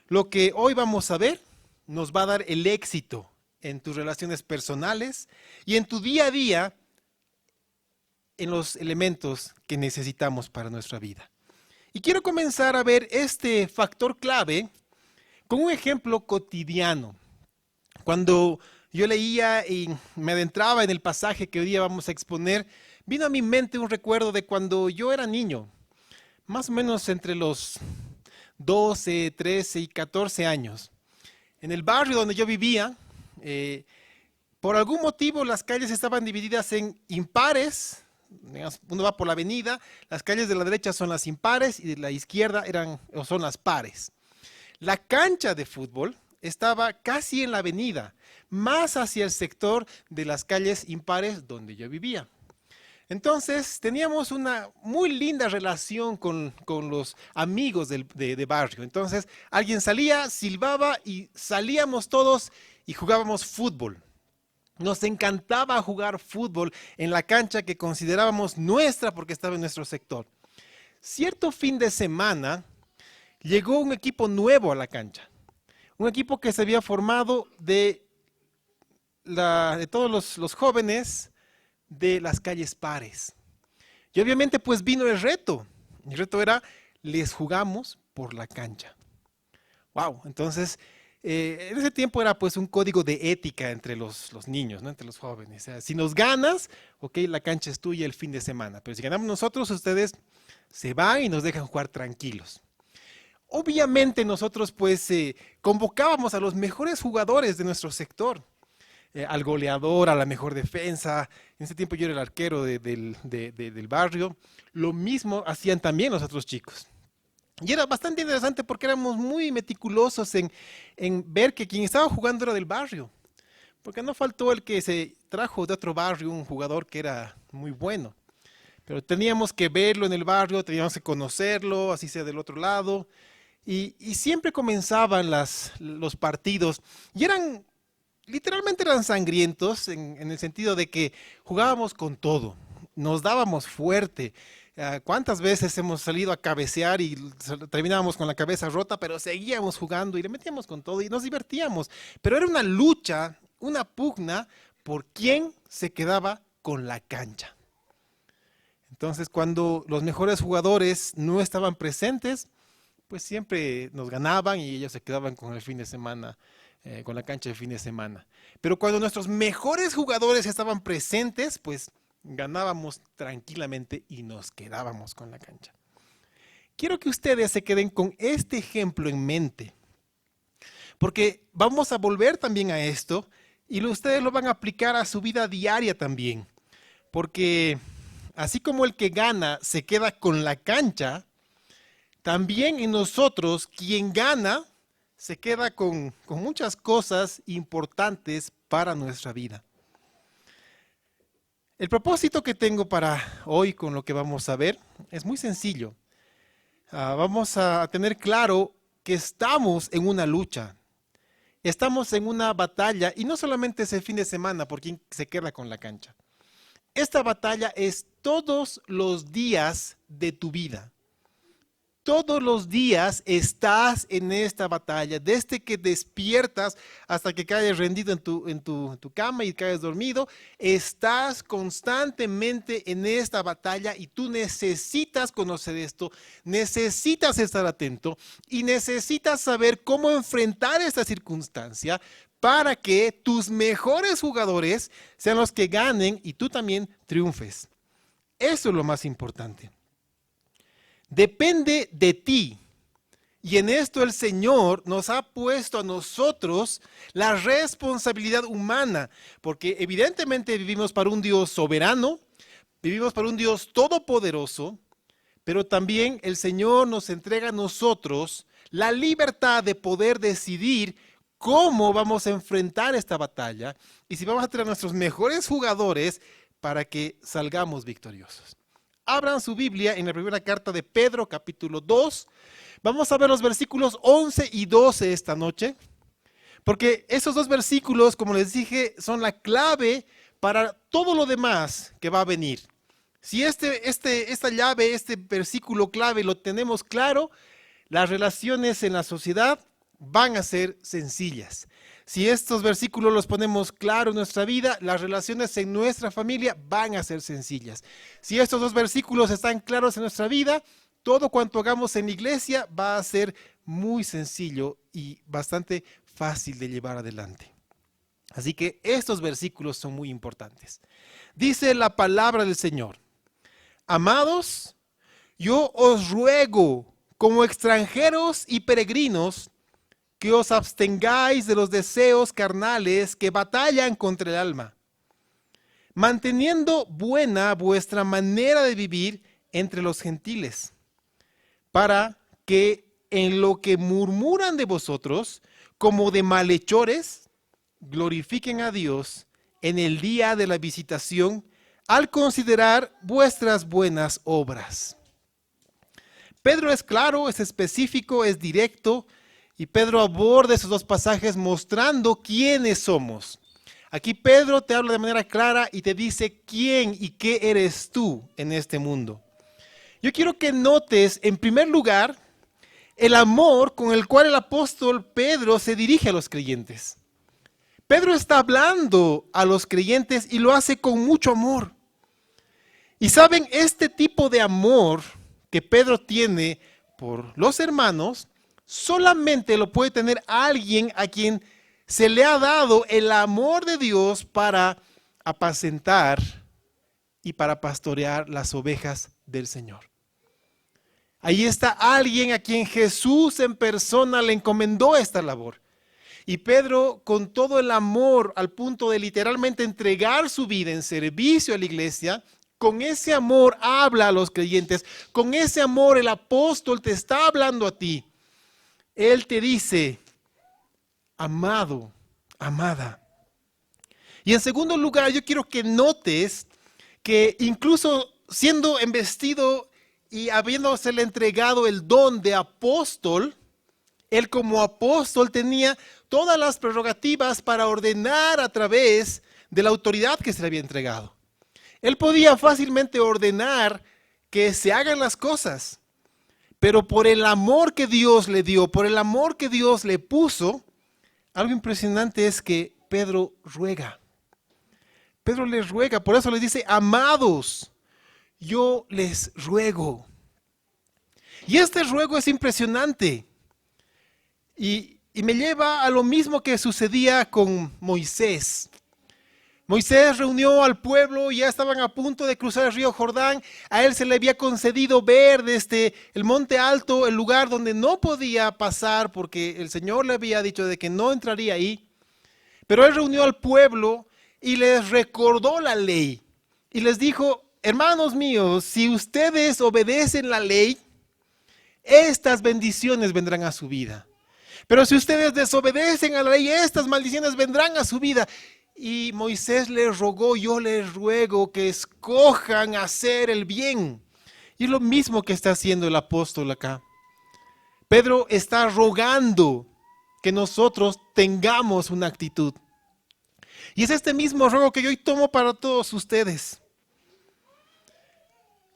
Lo que hoy vamos a ver nos va a dar el éxito en tus relaciones personales y en tu día a día en los elementos que necesitamos para nuestra vida. Y quiero comenzar a ver este factor clave con un ejemplo cotidiano. Cuando yo leía y me adentraba en el pasaje que hoy día vamos a exponer, vino a mi mente un recuerdo de cuando yo era niño, más o menos entre los 12, 13 y 14 años. En el barrio donde yo vivía, por algún motivo las calles estaban divididas en impares. Uno va por la avenida, las calles de la derecha son las impares y de la izquierda son las pares. La cancha de fútbol estaba casi en la avenida, más hacia el sector de las calles impares donde yo vivía. Entonces teníamos una muy linda relación con los amigos de barrio. Entonces alguien salía, silbaba y salíamos todos y jugábamos fútbol. Nos encantaba jugar fútbol en la cancha que considerábamos nuestra porque estaba en nuestro sector. Cierto fin de semana llegó un equipo nuevo a la cancha. Un equipo que se había formado de todos los jóvenes de las calles pares. Y obviamente pues vino el reto. El reto era, les jugamos por la cancha. Wow, entonces en ese tiempo era pues un código de ética entre los niños, ¿no? Entre los jóvenes. O sea, si nos ganas, ok, la cancha es tuya el fin de semana. Pero si ganamos nosotros, ustedes se van y nos dejan jugar tranquilos. Obviamente nosotros pues convocábamos a los mejores jugadores de nuestro sector. Al goleador, a la mejor defensa. En ese tiempo yo era el arquero del barrio. Lo mismo hacían también los otros chicos. Y era bastante interesante porque éramos muy meticulosos en ver que quien estaba jugando era del barrio. Porque no faltó el que se trajo de otro barrio un jugador que era muy bueno. Pero teníamos que verlo en el barrio, teníamos que conocerlo, así sea del otro lado. Y siempre comenzaban los partidos. Y literalmente eran sangrientos en el sentido de que jugábamos con todo, nos dábamos fuerte. ¿Cuántas veces hemos salido a cabecear y terminábamos con la cabeza rota, pero seguíamos jugando y le metíamos con todo y nos divertíamos? Pero era una lucha, una pugna por quién se quedaba con la cancha. Entonces, cuando los mejores jugadores no estaban presentes, pues siempre nos ganaban y ellos se quedaban con el fin de semana, con la cancha de fin de semana. Pero cuando nuestros mejores jugadores estaban presentes, pues ganábamos tranquilamente y nos quedábamos con la cancha. Quiero que ustedes se queden con este ejemplo en mente, porque vamos a volver también a esto y ustedes lo van a aplicar a su vida diaria también. Porque así como el que gana se queda con la cancha, también en nosotros quien gana se queda con muchas cosas importantes para nuestra vida. El propósito que tengo para hoy con lo que vamos a ver es muy sencillo. Vamos a tener claro que estamos en una lucha, estamos en una batalla y no solamente es el fin de semana por quien se queda con la cancha. Esta batalla es todos los días de tu vida. Todos los días estás en esta batalla, desde que despiertas hasta que caes rendido en tu cama y caes dormido, estás constantemente en esta batalla y tú necesitas conocer esto, necesitas estar atento y necesitas saber cómo enfrentar esta circunstancia para que tus mejores jugadores sean los que ganen y tú también triunfes. Eso es lo más importante. Depende de ti. Y en esto el Señor nos ha puesto a nosotros la responsabilidad humana, porque evidentemente vivimos para un Dios soberano, vivimos para un Dios todopoderoso, pero también el Señor nos entrega a nosotros la libertad de poder decidir cómo vamos a enfrentar esta batalla y si vamos a tener a nuestros mejores jugadores para que salgamos victoriosos. Abran su Biblia en la primera carta de Pedro, capítulo 2. Vamos a ver los versículos 11 y 12 esta noche, porque esos dos versículos, como les dije, son la clave para todo lo demás que va a venir. Si esta llave, este versículo clave lo tenemos claro, las relaciones en la sociedad van a ser sencillas. Si estos versículos los ponemos claro en nuestra vida, las relaciones en nuestra familia van a ser sencillas. Si estos dos versículos están claros en nuestra vida, todo cuanto hagamos en la iglesia va a ser muy sencillo y bastante fácil de llevar adelante. Así que estos versículos son muy importantes. Dice la palabra del Señor: amados, yo os ruego, como extranjeros y peregrinos, que os abstengáis de los deseos carnales que batallan contra el alma, manteniendo buena vuestra manera de vivir entre los gentiles, para que en lo que murmuran de vosotros, como de malhechores, glorifiquen a Dios en el día de la visitación, al considerar vuestras buenas obras. Pedro es claro, es específico, es directo, y Pedro aborda esos dos pasajes mostrando quiénes somos. Aquí Pedro te habla de manera clara y te dice quién y qué eres tú en este mundo. Yo quiero que notes, en primer lugar, el amor con el cual el apóstol Pedro se dirige a los creyentes. Pedro está hablando a los creyentes y lo hace con mucho amor. Y saben, este tipo de amor que Pedro tiene por los hermanos, solamente lo puede tener alguien a quien se le ha dado el amor de Dios para apacentar y para pastorear las ovejas del Señor. Ahí está alguien a quien Jesús en persona le encomendó esta labor. Y Pedro, con todo el amor, al punto de literalmente entregar su vida en servicio a la iglesia, con ese amor habla a los creyentes, con ese amor el apóstol te está hablando a ti. Él te dice, amado, amada. Y en segundo lugar, yo quiero que notes que incluso siendo embestido y habiéndosele entregado el don de apóstol, él como apóstol tenía todas las prerrogativas para ordenar a través de la autoridad que se le había entregado. Él podía fácilmente ordenar que se hagan las cosas, pero por el amor que Dios le dio, por el amor que Dios le puso, algo impresionante es que Pedro ruega. Pedro les ruega, por eso les dice, amados, yo les ruego. Y este ruego es impresionante. Y me lleva a lo mismo que sucedía con Moisés. Moisés reunió al pueblo y ya estaban a punto de cruzar el río Jordán. A él se le había concedido ver desde el monte alto el lugar donde no podía pasar porque el Señor le había dicho de que no entraría ahí. Pero él reunió al pueblo y les recordó la ley. Y les dijo, hermanos míos, si ustedes obedecen la ley, estas bendiciones vendrán a su vida. Pero si ustedes desobedecen a la ley, estas maldiciones vendrán a su vida. Y Moisés les rogó, yo les ruego que escojan hacer el bien. Y es lo mismo que está haciendo el apóstol acá. Pedro está rogando que nosotros tengamos una actitud. Y es este mismo ruego que yo hoy tomo para todos ustedes.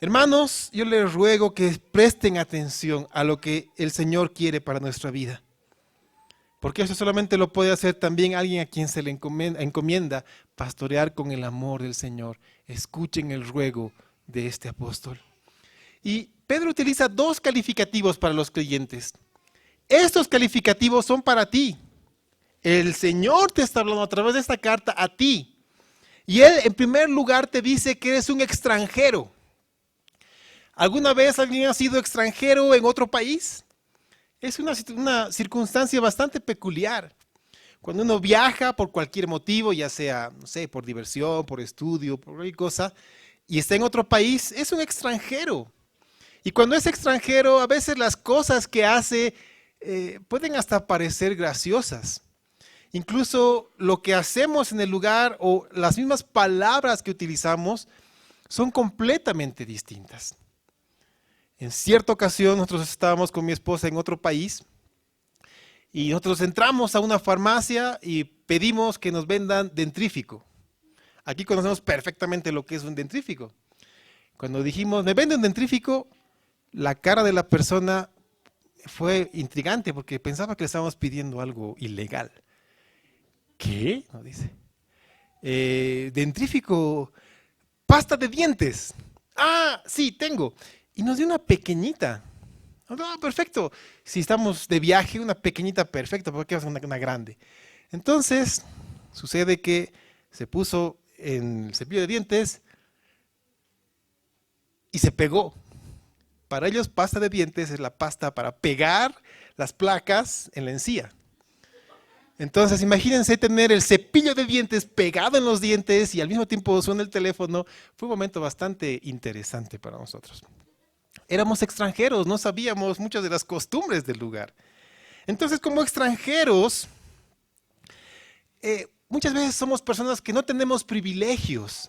Hermanos, yo les ruego que presten atención a lo que el Señor quiere para nuestra vida. Porque eso solamente lo puede hacer también alguien a quien se le encomienda pastorear con el amor del Señor. Escuchen el ruego de este apóstol. Y Pedro utiliza dos calificativos para los creyentes. Estos calificativos son para ti. El Señor te está hablando a través de esta carta a ti. Y Él en primer lugar te dice que eres un extranjero. ¿Alguna vez alguien ha sido extranjero en otro país? Es una circunstancia bastante peculiar. Cuando uno viaja por cualquier motivo, ya sea, no sé, por diversión, por estudio, por cualquier cosa, y está en otro país, es un extranjero. Y cuando es extranjero, a veces las cosas que hace pueden hasta parecer graciosas. Incluso lo que hacemos en el lugar o las mismas palabras que utilizamos son completamente distintas. En cierta ocasión nosotros estábamos con mi esposa en otro país y nosotros entramos a una farmacia y pedimos que nos vendan dentrífico. Aquí conocemos perfectamente lo que es un dentrífico. Cuando dijimos, ¿me vende un dentrífico? La cara de la persona fue intrigante porque pensaba que le estábamos pidiendo algo ilegal. ¿Qué? No dice. Dentrífico, pasta de dientes. Ah, sí, tengo. Y nos dio una pequeñita. Ah, perfecto. Si estamos de viaje, una pequeñita, perfecto. ¿Por qué vas a una grande? Entonces, sucede que se puso en el cepillo de dientes y se pegó. Para ellos, pasta de dientes es la pasta para pegar las placas en la encía. Entonces, imagínense tener el cepillo de dientes pegado en los dientes y al mismo tiempo suena el teléfono. Fue un momento bastante interesante para nosotros. Éramos extranjeros, no sabíamos muchas de las costumbres del lugar. Entonces, como extranjeros, muchas veces somos personas que no tenemos privilegios.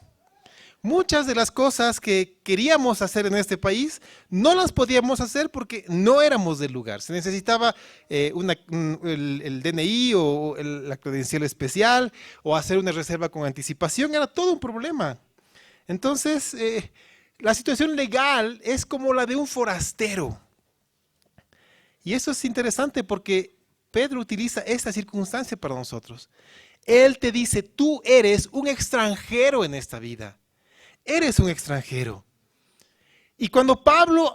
Muchas de las cosas que queríamos hacer en este país no las podíamos hacer porque no éramos del lugar. Se necesitaba el DNI o la credencial especial o hacer una reserva con anticipación. Era todo un problema. Entonces, la situación legal es como la de un forastero. Y eso es interesante porque Pedro utiliza esta circunstancia para nosotros. Él te dice, tú eres un extranjero en esta vida. Eres un extranjero. Y cuando cuando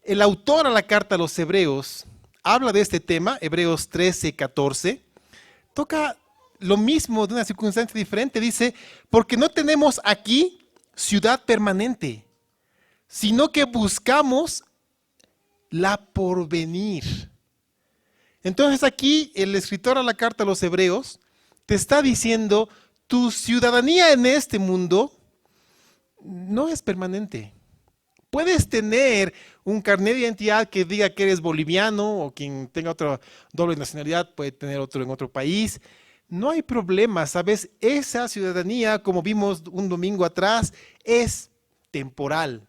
el autor a la carta a los Hebreos habla de este tema, Hebreos 13, 14, toca lo mismo de una circunstancia diferente. Dice, porque no tenemos aquí ciudad permanente, sino que buscamos la porvenir. Entonces aquí el escritor a la carta a los Hebreos te está diciendo, tu ciudadanía en este mundo no es permanente. Puedes tener un carnet de identidad que diga que eres boliviano o quien tenga otra doble nacionalidad puede tener otro en otro país. No hay problema, ¿sabes? Esa ciudadanía, como vimos un domingo atrás, es temporal.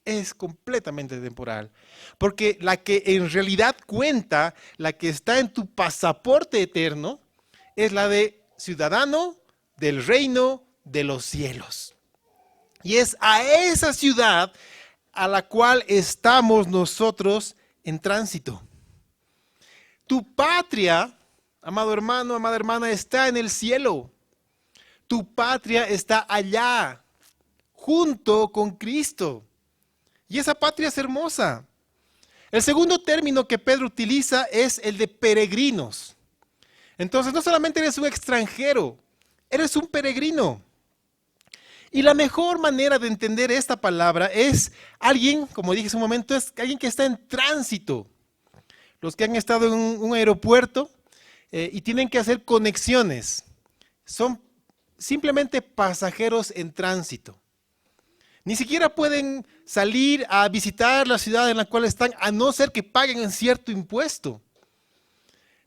Es completamente temporal. Porque la que en realidad cuenta, la que está en tu pasaporte eterno, es la de ciudadano del reino de los cielos. Y es a esa ciudad a la cual estamos nosotros en tránsito. Tu patria, amado hermano, amada hermana, está en el cielo. Tu patria está allá, junto con Cristo. Y esa patria es hermosa. El segundo término que Pedro utiliza es el de peregrinos. Entonces, no solamente eres un extranjero, eres un peregrino. Y la mejor manera de entender esta palabra es alguien, como dije hace un momento, es alguien que está en tránsito. Los que han estado en un aeropuerto y tienen que hacer conexiones, son simplemente pasajeros en tránsito. Ni siquiera pueden salir a visitar la ciudad en la cual están, a no ser que paguen un cierto impuesto.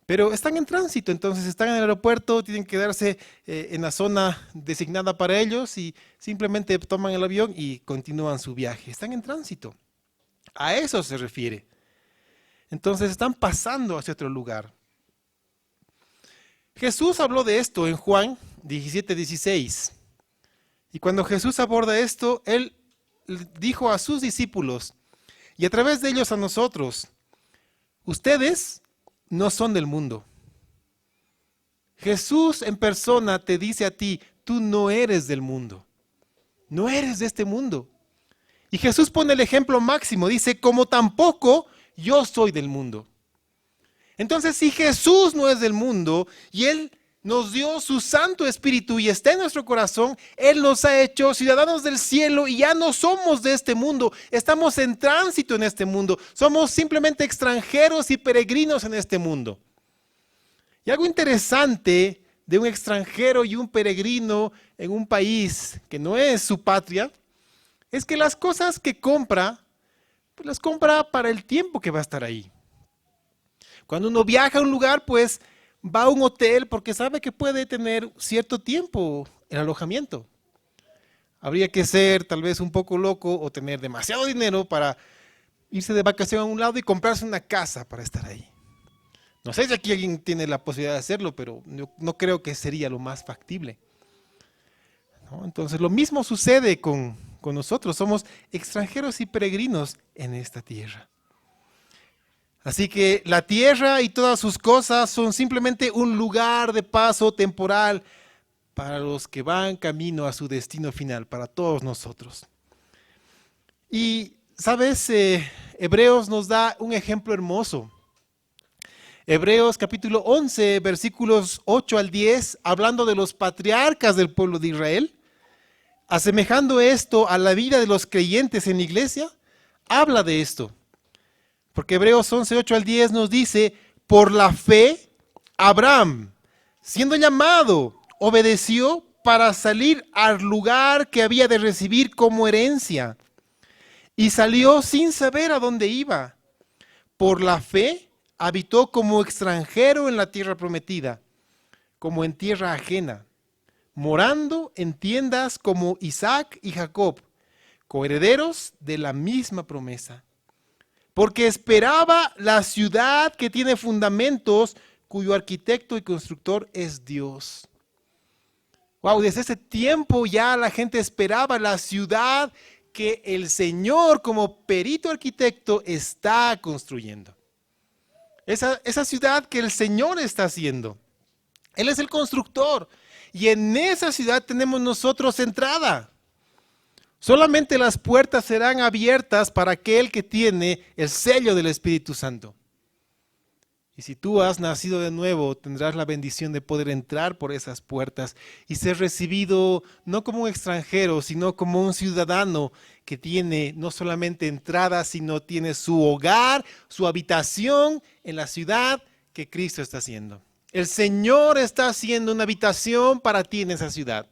Pero están en tránsito, entonces están en el aeropuerto, tienen que quedarse en la zona designada para ellos y simplemente toman el avión y continúan su viaje. Están en tránsito. A eso se refiere. Entonces están pasando hacia otro lugar. Jesús habló de esto en Juan 17, 16. Y cuando Jesús aborda esto, Él dijo a sus discípulos y a través de ellos a nosotros, ustedes no son del mundo. Jesús en persona te dice a ti, tú no eres del mundo. No eres de este mundo. Y Jesús pone el ejemplo máximo, dice, como tampoco yo soy del mundo. Entonces, si Jesús no es del mundo y Él nos dio su Santo Espíritu y está en nuestro corazón, Él nos ha hecho ciudadanos del cielo y ya no somos de este mundo, estamos en tránsito en este mundo, somos simplemente extranjeros y peregrinos en este mundo. Y algo interesante de un extranjero y un peregrino en un país que no es su patria, es que las cosas que compra, pues las compra para el tiempo que va a estar ahí. Cuando uno viaja a un lugar, pues va a un hotel porque sabe que puede tener cierto tiempo el alojamiento. Habría que ser tal vez un poco loco o tener demasiado dinero para irse de vacación a un lado y comprarse una casa para estar ahí. No sé si aquí alguien tiene la posibilidad de hacerlo, pero no creo que sería lo más factible. ¿No? Entonces lo mismo sucede con nosotros, somos extranjeros y peregrinos en esta tierra. Así que la tierra y todas sus cosas son simplemente un lugar de paso temporal para los que van camino a su destino final, para todos nosotros. Y, ¿sabes? Hebreos nos da un ejemplo hermoso. Hebreos capítulo 11, versículos 8 al 10, hablando de los patriarcas del pueblo de Israel, asemejando esto a la vida de los creyentes en la iglesia, habla de esto. Porque Hebreos 11, 8 al 10 nos dice, por la fe, Abraham, siendo llamado, obedeció para salir al lugar que había de recibir como herencia. Y salió sin saber a dónde iba. Por la fe, habitó como extranjero en la tierra prometida, como en tierra ajena, morando en tiendas como Isaac y Jacob, coherederos de la misma promesa. Porque esperaba la ciudad que tiene fundamentos, cuyo arquitecto y constructor es Dios. Wow, desde ese tiempo ya la gente esperaba la ciudad que el Señor como perito arquitecto está construyendo. Esa ciudad que el Señor está haciendo. Él es el constructor. Y en esa ciudad tenemos nosotros entrada. Solamente las puertas serán abiertas para aquel que tiene el sello del Espíritu Santo. Y si tú has nacido de nuevo, tendrás la bendición de poder entrar por esas puertas y ser recibido no como un extranjero, sino como un ciudadano que tiene no solamente entrada, sino tiene su hogar, su habitación en la ciudad que Cristo está haciendo. El Señor está haciendo una habitación para ti en esa ciudad.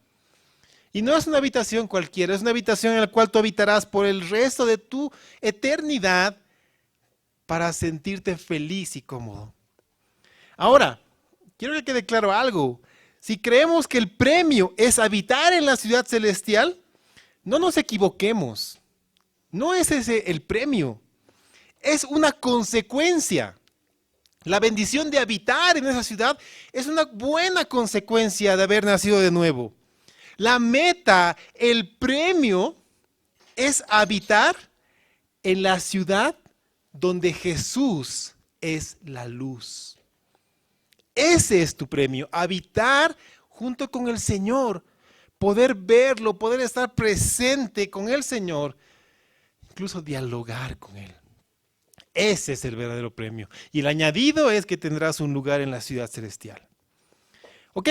Y no es una habitación cualquiera, es una habitación en la cual tú habitarás por el resto de tu eternidad para sentirte feliz y cómodo. Ahora, quiero que quede claro algo. Si creemos que el premio es habitar en la ciudad celestial, no nos equivoquemos. No es ese el premio. Es una consecuencia. La bendición de habitar en esa ciudad es una buena consecuencia de haber nacido de nuevo. La meta, el premio, es habitar en la ciudad donde Jesús es la luz. Ese es tu premio, habitar junto con el Señor, poder verlo, poder estar presente con el Señor, incluso dialogar con Él. Ese es el verdadero premio. Y el añadido es que tendrás un lugar en la ciudad celestial. Ok,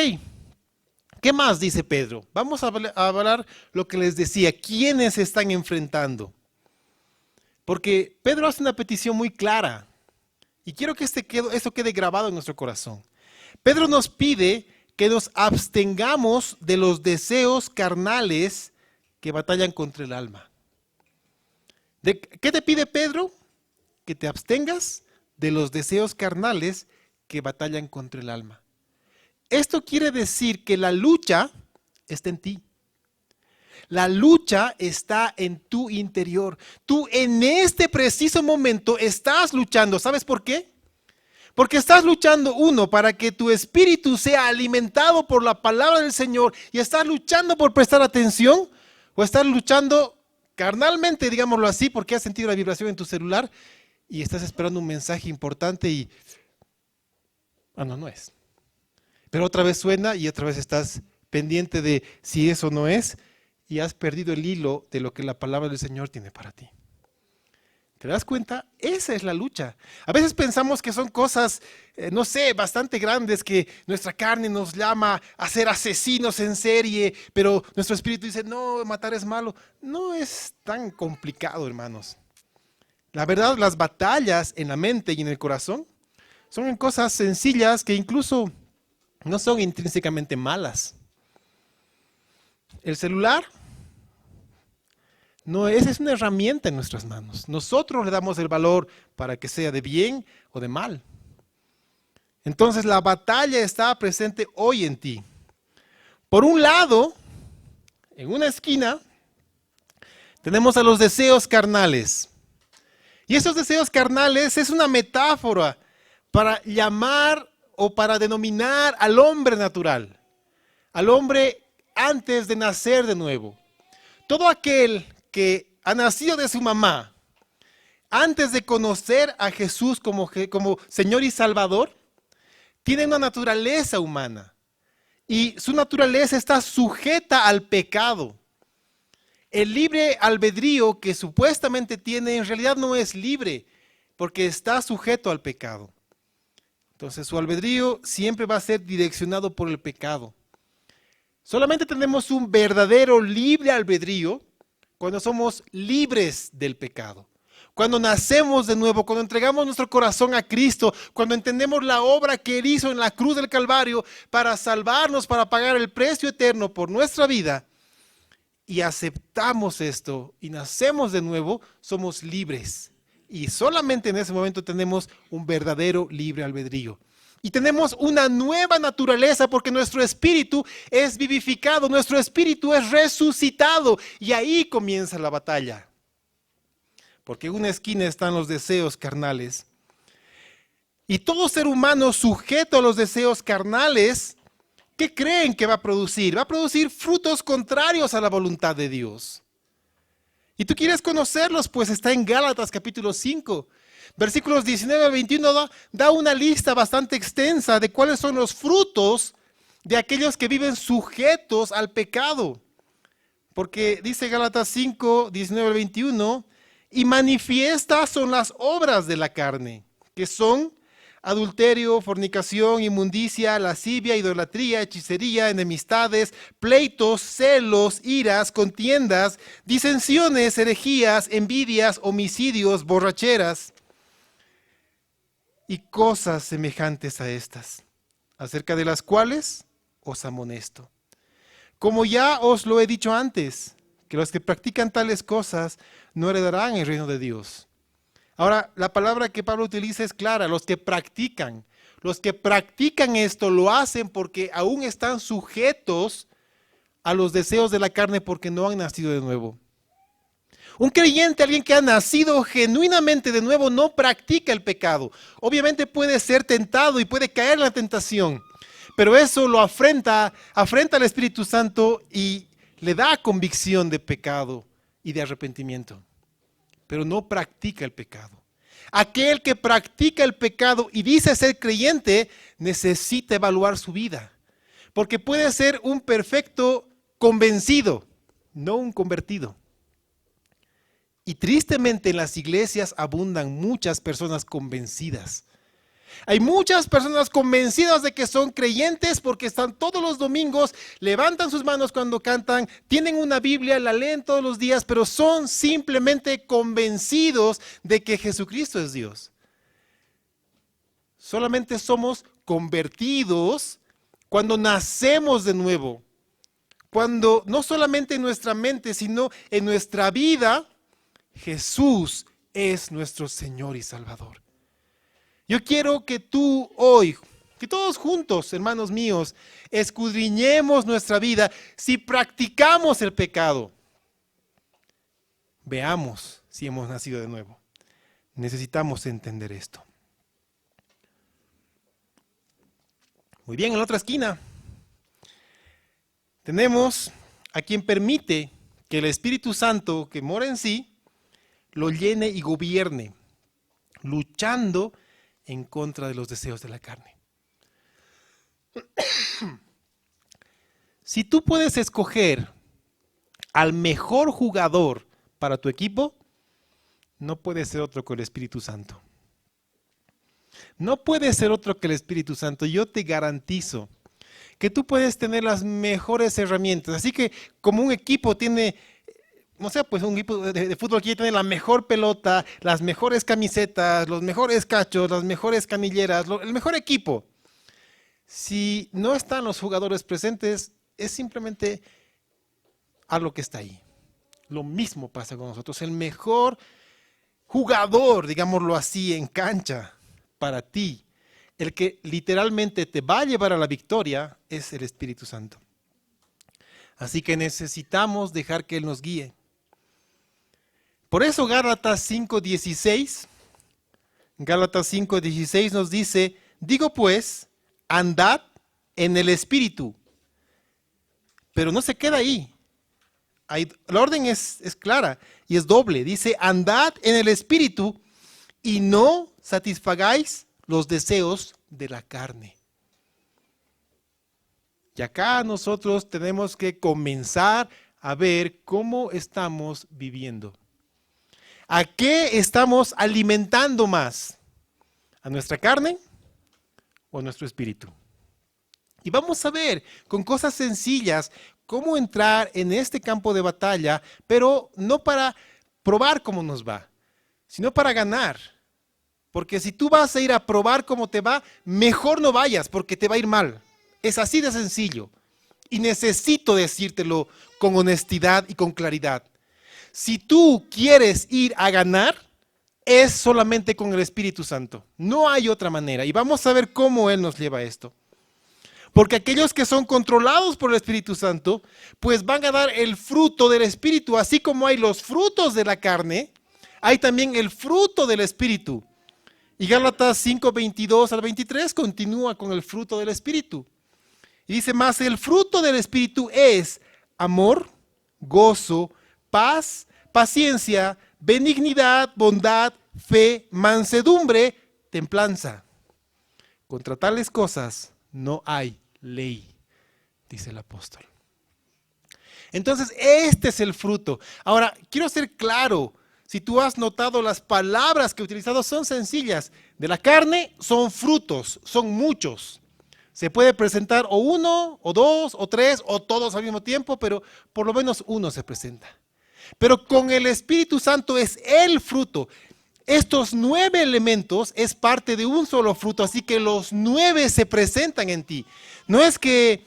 ¿qué más dice Pedro? Vamos a hablar lo que les decía, ¿quiénes se están enfrentando? Porque Pedro hace una petición muy clara y quiero que esto quede grabado en nuestro corazón. Pedro nos pide que nos abstengamos de los deseos carnales que batallan contra el alma. ¿Qué te pide Pedro? Que te abstengas de los deseos carnales que batallan contra el alma. Esto quiere decir que la lucha está en ti. La lucha está en tu interior. Tú en este preciso momento estás luchando. ¿Sabes por qué? Porque estás luchando, uno, para que tu espíritu sea alimentado por la palabra del Señor y estás luchando por prestar atención, o estás luchando carnalmente, digámoslo así, porque has sentido la vibración en tu celular y estás esperando un mensaje importante y no es. Pero otra vez suena y otra vez estás pendiente de si eso no es y has perdido el hilo de lo que la palabra del Señor tiene para ti. ¿Te das cuenta? Esa es la lucha. A veces pensamos que son cosas, no sé, bastante grandes, que nuestra carne nos llama a ser asesinos en serie, pero nuestro espíritu dice, no, matar es malo. No es tan complicado, hermanos. La verdad, las batallas en la mente y en el corazón son en cosas sencillas que incluso no son intrínsecamente malas. El celular, no, esa es una herramienta en nuestras manos. Nosotros le damos el valor para que sea de bien o de mal. Entonces la batalla está presente hoy en ti. Por un lado, en una esquina, tenemos a los deseos carnales. Y esos deseos carnales es una metáfora para llamar o para denominar al hombre natural, al hombre antes de nacer de nuevo. Todo aquel que ha nacido de su mamá, antes de conocer a Jesús como Señor y Salvador, tienen una naturaleza humana. Y su naturaleza está sujeta al pecado. El libre albedrío que supuestamente tiene, en realidad no es libre, porque está sujeto al pecado. Entonces su albedrío siempre va a ser direccionado por el pecado. Solamente tenemos un verdadero libre albedrío cuando somos libres del pecado. Cuando nacemos de nuevo, cuando entregamos nuestro corazón a Cristo, cuando entendemos la obra que Él hizo en la cruz del Calvario para salvarnos, para pagar el precio eterno por nuestra vida, y aceptamos esto y nacemos de nuevo, somos libres. Y solamente en ese momento tenemos un verdadero libre albedrío. Y tenemos una nueva naturaleza porque nuestro espíritu es vivificado, nuestro espíritu es resucitado. Y ahí comienza la batalla. Porque en una esquina están los deseos carnales. Y todo ser humano sujeto a los deseos carnales, ¿qué creen que va a producir? Va a producir frutos contrarios a la voluntad de Dios. Y tú quieres conocerlos, pues está en Gálatas capítulo 5. Versículos 19 al 21 da una lista bastante extensa de cuáles son los frutos de aquellos que viven sujetos al pecado. Porque dice Gálatas 5, 19 al 21, y manifiestas son las obras de la carne, que son adulterio, fornicación, inmundicia, lascivia, idolatría, hechicería, enemistades, pleitos, celos, iras, contiendas, disensiones, herejías, envidias, homicidios, borracheras y cosas semejantes a estas, acerca de las cuales os amonesto. Como ya os lo he dicho antes, que los que practican tales cosas no heredarán el reino de Dios. Ahora, la palabra que Pablo utiliza es clara, los que practican. Los que practican esto lo hacen porque aún están sujetos a los deseos de la carne porque no han nacido de nuevo. Un creyente, alguien que ha nacido genuinamente de nuevo, no practica el pecado. Obviamente puede ser tentado y puede caer en la tentación, pero eso lo afrenta al Espíritu Santo y le da convicción de pecado y de arrepentimiento, pero no practica el pecado. Aquel que practica el pecado y dice ser creyente, necesita evaluar su vida, porque puede ser un perfecto convencido, no un convertido. Y tristemente en las iglesias abundan muchas personas convencidas. Hay muchas personas convencidas de que son creyentes porque están todos los domingos, levantan sus manos cuando cantan, tienen una Biblia, la leen todos los días, pero son simplemente convencidos de que Jesucristo es Dios. Solamente somos convertidos cuando nacemos de nuevo. Cuando no solamente en nuestra mente, sino en nuestra vida, Jesús es nuestro Señor y Salvador. Yo quiero que tú hoy, que todos juntos, hermanos míos, escudriñemos nuestra vida. Si practicamos el pecado, veamos si hemos nacido de nuevo. Necesitamos entender esto. Muy bien, en la otra esquina tenemos a quien permite que el Espíritu Santo que mora en sí lo llene y gobierne, luchando en contra de los deseos de la carne. Si tú puedes escoger al mejor jugador para tu equipo, no puede ser otro que el Espíritu Santo. No puede ser otro que el Espíritu Santo. Yo te garantizo que tú puedes tener las mejores herramientas. Así que como un equipo tiene, no sé, pues un equipo de fútbol quiere tener la mejor pelota, las mejores camisetas, los mejores cachos, las mejores canilleras, el mejor equipo. Si no están los jugadores presentes, es simplemente algo que está ahí. Lo mismo pasa con nosotros. El mejor jugador, digámoslo así, en cancha para ti, el que literalmente te va a llevar a la victoria, es el Espíritu Santo. Así que necesitamos dejar que Él nos guíe. Por eso Gálatas 5:16 nos dice, digo pues, andad en el Espíritu. Pero no se queda ahí. La orden es clara. y es doble. Dice, andad en el Espíritu y no satisfagáis los deseos de la carne. Y acá nosotros tenemos que comenzar a ver cómo estamos viviendo. ¿A qué estamos alimentando más? ¿A nuestra carne o a nuestro espíritu? Y vamos a ver con cosas sencillas cómo entrar en este campo de batalla, pero no para probar cómo nos va, sino para ganar. Porque si tú vas a ir a probar cómo te va, mejor no vayas porque te va a ir mal. Es así de sencillo. Y necesito decírtelo con honestidad y con claridad. Si tú quieres ir a ganar, es solamente con el Espíritu Santo. No hay otra manera. Y vamos a ver cómo Él nos lleva a esto. Porque aquellos que son controlados por el Espíritu Santo, pues van a dar el fruto del Espíritu. Así como hay los frutos de la carne, hay también el fruto del Espíritu. Y Gálatas 5, 22 al 23 continúa con el fruto del Espíritu. Y dice más, el fruto del Espíritu es amor, gozo, paz, paciencia, benignidad, bondad, fe, mansedumbre, templanza. Contra tales cosas no hay ley, dice el apóstol. Entonces, este es el fruto. Ahora, quiero ser claro. Si tú has notado, las palabras que he utilizado son sencillas. De la carne son frutos, son muchos. Se puede presentar o uno, o dos, o tres, o todos al mismo tiempo, pero por lo menos uno se presenta. Pero con el Espíritu Santo es el fruto. Estos 9 elementos es parte de un solo fruto, así que los 9 se presentan en ti. No es que,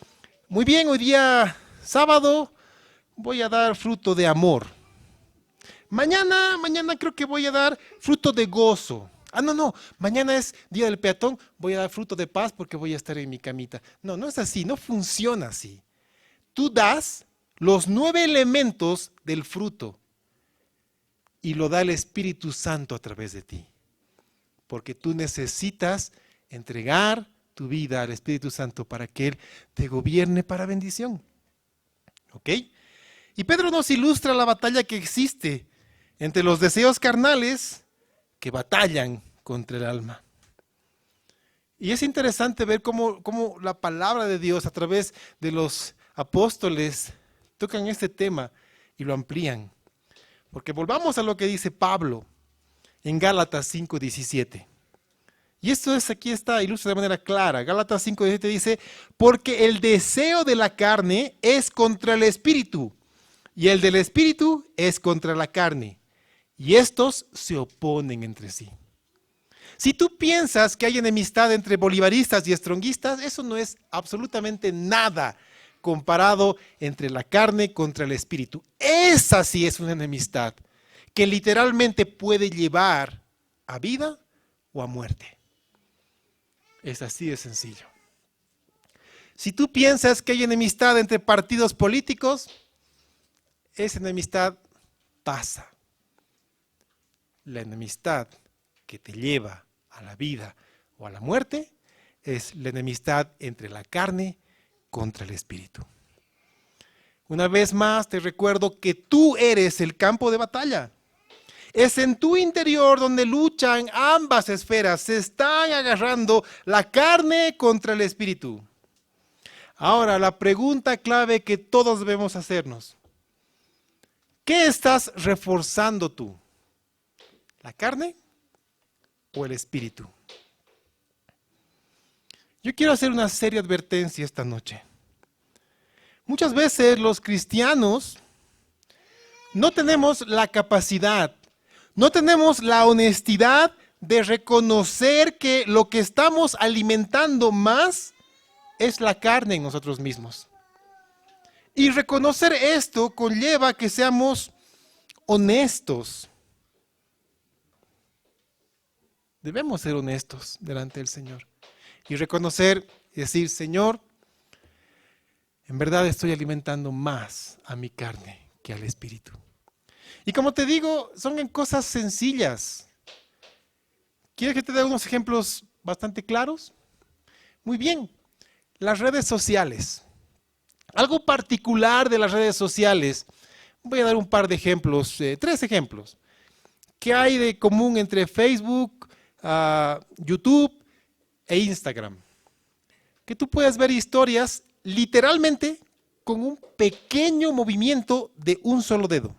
muy bien, hoy día sábado voy a dar fruto de amor. Mañana creo que voy a dar fruto de gozo. No, mañana es día del peatón, voy a dar fruto de paz porque voy a estar en mi camita. No, no es así, no funciona así. Tú das los 9 elementos del fruto y lo da el Espíritu Santo a través de ti. Porque tú necesitas entregar tu vida al Espíritu Santo para que Él te gobierne para bendición. ¿Ok? Y Pedro nos ilustra la batalla que existe entre los deseos carnales que batallan contra el alma. Y es interesante ver cómo la palabra de Dios a través de los apóstoles tocan este tema y lo amplían. Porque volvamos a lo que dice Pablo en Gálatas 5:17. Y esto aquí está ilustra de manera clara. Gálatas 5:17 dice, porque el deseo de la carne es contra el espíritu, y el del espíritu es contra la carne. Y estos se oponen entre sí. Si tú piensas que hay enemistad entre bolivaristas y estronguistas, eso no es absolutamente nada comparado entre la carne contra el espíritu. Esa sí es una enemistad que literalmente puede llevar a vida o a muerte. Es así de sencillo. Si tú piensas que hay enemistad entre partidos políticos, esa enemistad pasa. La enemistad que te lleva a la vida o a la muerte es la enemistad entre la carne contra el espíritu. Una vez más te recuerdo que tú eres el campo de batalla. Es en tu interior donde luchan ambas esferas, se están agarrando la carne contra el espíritu. Ahora, la pregunta clave que todos debemos hacernos: ¿qué estás reforzando tú? ¿La carne o el espíritu? Yo quiero hacer una seria advertencia esta noche. Muchas veces los cristianos no tenemos la capacidad, no tenemos la honestidad de reconocer que lo que estamos alimentando más es la carne en nosotros mismos. Y reconocer esto conlleva que seamos honestos. Debemos ser honestos delante del Señor y reconocer y decir, Señor, en verdad estoy alimentando más a mi carne que al espíritu. Y como te digo, son en cosas sencillas. ¿Quieres que te dé unos ejemplos bastante claros? Muy bien, las redes sociales. Algo particular de las redes sociales. Voy a dar un par de ejemplos, 3 ejemplos. ¿Qué hay de común entre Facebook, YouTube e Instagram? Que tú puedes ver historias literalmente con un pequeño movimiento de un solo dedo.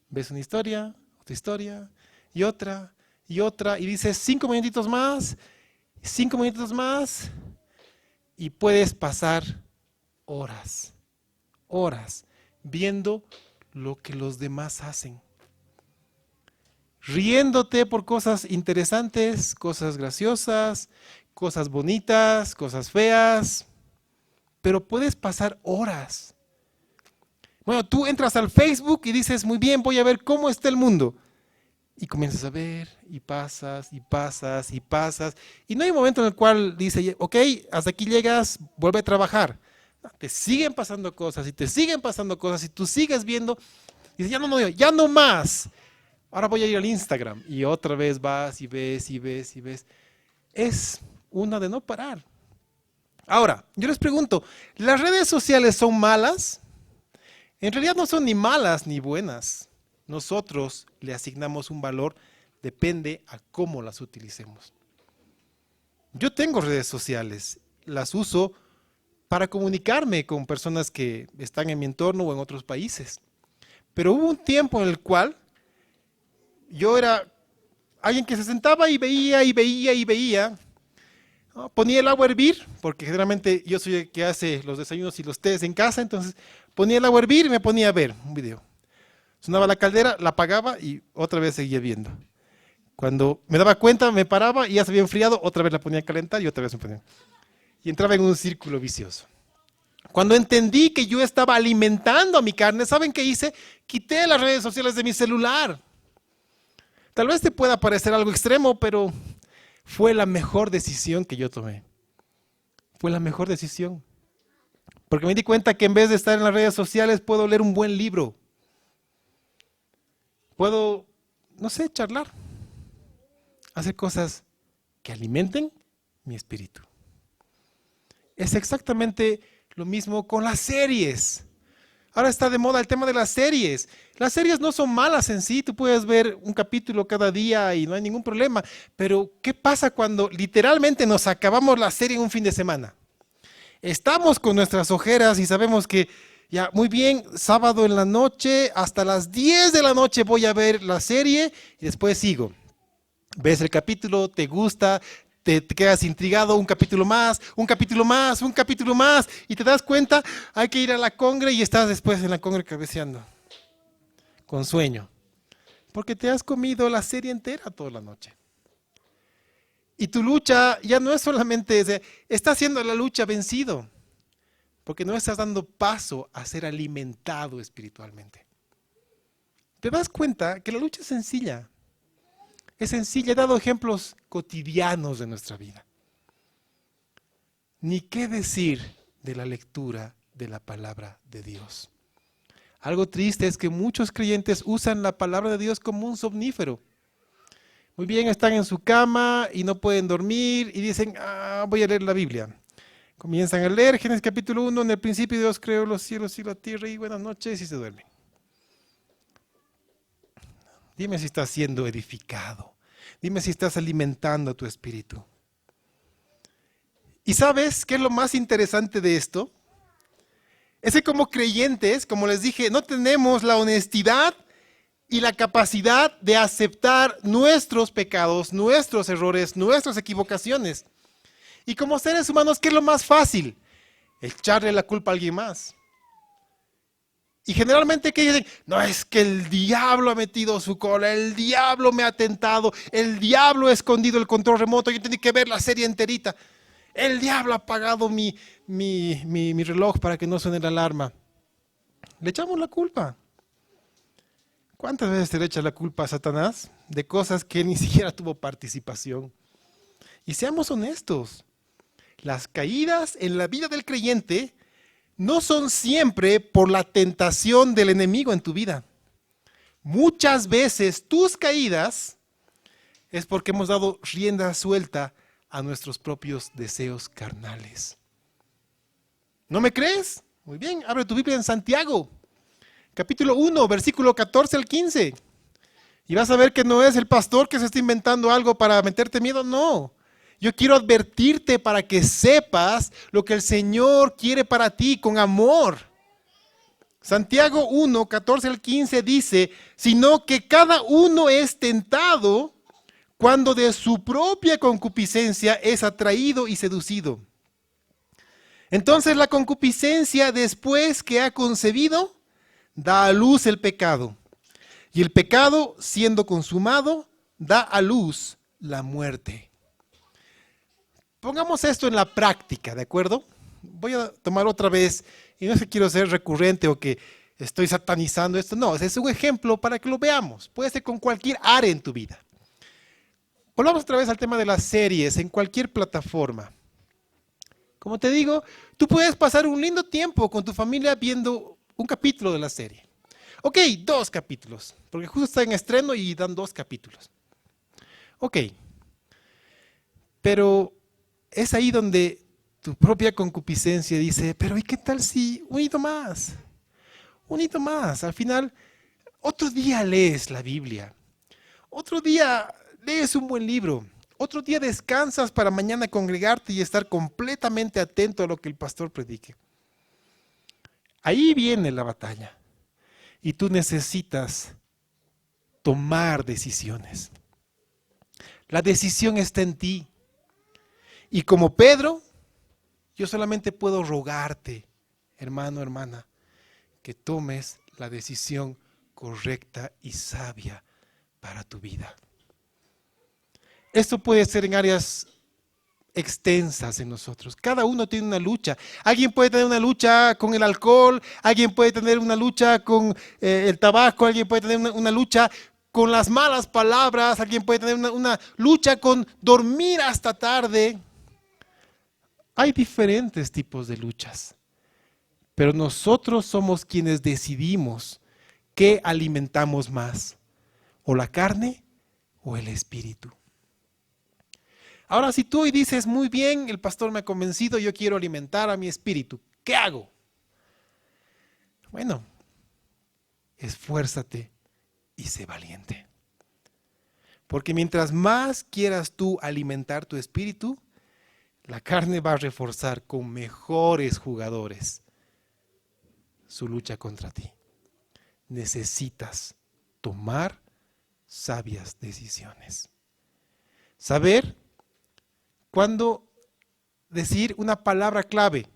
Ves una historia, otra historia, y otra, y dices 5 minutitos más, y puedes pasar horas, horas, viendo lo que los demás hacen. Riéndote por cosas interesantes, cosas graciosas, cosas bonitas, cosas feas, pero puedes pasar horas. Bueno, tú entras al Facebook y dices, muy bien, voy a ver cómo está el mundo. Y comienzas a ver, y pasas, y pasas, y pasas. Y no hay un momento en el cual dice, ok, hasta aquí llegas, vuelve a trabajar. No, te siguen pasando cosas, y te siguen pasando cosas, y tú sigues viendo. Y dices, ya no más. Ahora voy a ir al Instagram. Y otra vez vas, y ves, y ves, y ves. Es una de no parar. Ahora, yo les pregunto, ¿las redes sociales son malas? En realidad no son ni malas ni buenas. Nosotros le asignamos un valor, depende a cómo las utilicemos. Yo tengo redes sociales, las uso para comunicarme con personas que están en mi entorno o en otros países. Pero hubo un tiempo en el cual yo era alguien que se sentaba y veía y veía y veía. ¿No? Ponía el agua a hervir, porque generalmente yo soy el que hace los desayunos y los tés en casa, entonces ponía el agua a hervir y me ponía a ver un video. Sonaba la caldera, la apagaba y otra vez seguía viendo. Cuando me daba cuenta, me paraba y ya se había enfriado, otra vez la ponía a calentar y otra vez me ponía. Y entraba en un círculo vicioso. Cuando entendí que yo estaba alimentando a mi carne, ¿saben qué hice? Quité las redes sociales de mi celular. Tal vez te pueda parecer algo extremo, pero fue la mejor decisión que yo tomé. Fue la mejor decisión. Porque me di cuenta que en vez de estar en las redes sociales, puedo leer un buen libro. Puedo, no sé, charlar. Hacer cosas que alimenten mi espíritu. Es exactamente lo mismo con las series. Ahora está de moda el tema de las series. Las series no son malas en sí, tú puedes ver un capítulo cada día y no hay ningún problema. Pero, ¿qué pasa cuando literalmente nos acabamos la serie en un fin de semana? Estamos con nuestras ojeras y sabemos que, ya, muy bien, sábado en la noche, hasta las 10 de la noche voy a ver la serie y después sigo. Ves el capítulo, te gusta, te quedas intrigado, un capítulo más, un capítulo más, un capítulo más, y te das cuenta, hay que ir a la congre y estás después en la congre cabeceando, con sueño, porque te has comido la serie entera toda la noche. Y tu lucha ya no es solamente, estás haciendo la lucha vencido, porque no estás dando paso a ser alimentado espiritualmente. Te das cuenta que la lucha es sencilla. Es sencilla, he dado ejemplos cotidianos de nuestra vida. Ni qué decir de la lectura de la palabra de Dios. Algo triste es que muchos creyentes usan la palabra de Dios como un somnífero. Muy bien, están en su cama y no pueden dormir y dicen, voy a leer la Biblia. Comienzan a leer Génesis capítulo 1, en el principio Dios creó los cielos y la tierra y buenas noches y se duermen. Dime si estás siendo edificado. Dime si estás alimentando a tu espíritu. ¿Y sabes qué es lo más interesante de esto? Es que como creyentes, como les dije, no tenemos la honestidad y la capacidad de aceptar nuestros pecados, nuestros errores, nuestras equivocaciones. Y como seres humanos, ¿qué es lo más fácil? Echarle la culpa a alguien más. Y generalmente, ¿qué dicen? No, es que el diablo ha metido su cola, el diablo me ha tentado, el diablo ha escondido el control remoto, yo tenía que ver la serie enterita. El diablo ha apagado mi reloj para que no suene la alarma. Le echamos la culpa. ¿Cuántas veces te le echas la culpa a Satanás de cosas que ni siquiera tuvo participación? Y seamos honestos, las caídas en la vida del creyente no son siempre por la tentación del enemigo en tu vida. Muchas veces tus caídas es porque hemos dado rienda suelta a nuestros propios deseos carnales. ¿No me crees? Muy bien, abre tu Biblia en Santiago, capítulo 1, versículo 14 al 15. Y vas a ver que no es el pastor que se está inventando algo para meterte miedo, no. Yo quiero advertirte para que sepas lo que el Señor quiere para ti con amor. Santiago 1, 14 al 15 dice, sino que cada uno es tentado cuando de su propia concupiscencia es atraído y seducido. Entonces la concupiscencia, después que ha concebido, da a luz el pecado. Y el pecado, siendo consumado, da a luz la muerte. Pongamos esto en la práctica, ¿de acuerdo? Voy a tomar otra vez, y no es que quiero ser recurrente o que estoy satanizando esto, no, es un ejemplo para que lo veamos. Puede ser con cualquier área en tu vida. Volvamos otra vez al tema de las series en cualquier plataforma. Como te digo, tú puedes pasar un lindo tiempo con tu familia viendo un capítulo de la serie. Ok, 2 capítulos, porque justo está en estreno y dan 2 capítulos. Ok, pero es ahí donde tu propia concupiscencia dice, pero ¿y qué tal si un hito más? Un hito más. Al final, otro día lees la Biblia. Otro día lees un buen libro. Otro día descansas para mañana congregarte y estar completamente atento a lo que el pastor predique. Ahí viene la batalla. Y tú necesitas tomar decisiones. La decisión está en ti. Y como Pedro, yo solamente puedo rogarte, hermano, hermana, que tomes la decisión correcta y sabia para tu vida. Esto puede ser en áreas extensas en nosotros. Cada uno tiene una lucha. Alguien puede tener una lucha con el alcohol, alguien puede tener una lucha con el tabaco, alguien puede tener una lucha con las malas palabras, alguien puede tener una lucha con dormir hasta tarde. Hay diferentes tipos de luchas, pero nosotros somos quienes decidimos qué alimentamos más, o la carne o el espíritu. Ahora, si tú hoy dices, muy bien, el pastor me ha convencido, yo quiero alimentar a mi espíritu, ¿qué hago? Bueno, esfuérzate y sé valiente. Porque mientras más quieras tú alimentar tu espíritu, la carne va a reforzar con mejores jugadores su lucha contra ti. Necesitas tomar sabias decisiones. Saber cuándo decir una palabra clave.